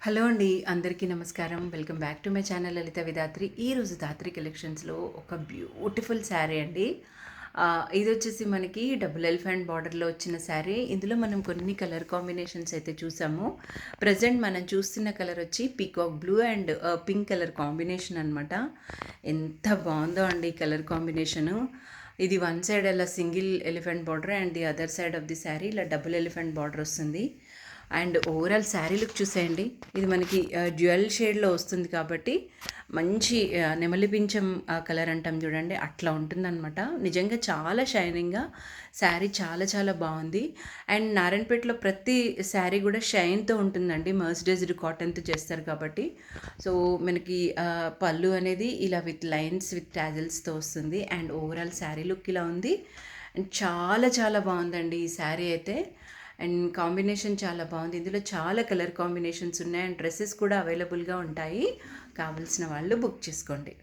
Hello అండి. అందరికీ నమస్కారం. Welcome back to my channel Lalitha Vidhatri. ఈరోజు ధాత్రి కలెక్షన్స్‌లో ఒక బ్యూటిఫుల్ శారీ అండి. ఇదొచ్చేసి మనకి డబుల్ ఎలిఫెంట్ బార్డర్‌లో వచ్చిన శారీ. ఇందులో మనం కొన్ని కలర్ కాంబినేషన్స్ అయితే చూసాము. ప్రెజెంట్ మనం చూస్తున్న కలర్ వచ్చి peacock blue and pink colour combination అనమాట. ఎంత బాగుందో అండి ఈ కలర్ కాంబినేషను. ఇది వన్ సైడ్ అలా single elephant border and the other side of the sari ఇలా డబుల్ ఎలిఫెంట్ బార్డర్ వస్తుంది. అండ్ ఓవరాల్ శారీ లుక్ చూసేయండి. ఇది మనకి డ్యూయల్ షేడ్లో వస్తుంది కాబట్టి మంచి నెమలి పింఛం కలర్ అంటాం చూడండి, అట్లా ఉంటుందన్నమాట. నిజంగా చాలా షైనింగ్గా శారీ చాలా చాలా బాగుంది. అండ్ నారాయణపేటలో ప్రతి శారీ కూడా షైన్తో ఉంటుందండి. మర్సిడైజ్డ్ కాటన్తో చేస్తారు కాబట్టి. సో మనకి పళ్ళు అనేది ఇలా విత్ లైన్స్ విత్ టాజిల్స్తో వస్తుంది. అండ్ ఓవరాల్ శారీ లుక్ ఇలా ఉంది. అండ్ చాలా చాలా బాగుందండి ఈ శారీ అయితే. అండ్ కాంబినేషన్ చాలా బాగుంది. ఇందులో చాలా కలర్ కాంబినేషన్స్ ఉన్నాయి అండ్ డ్రెస్సెస్ కూడా అవైలబుల్గా ఉంటాయి. కావాల్సిన వాళ్ళు బుక్ చేసుకోండి.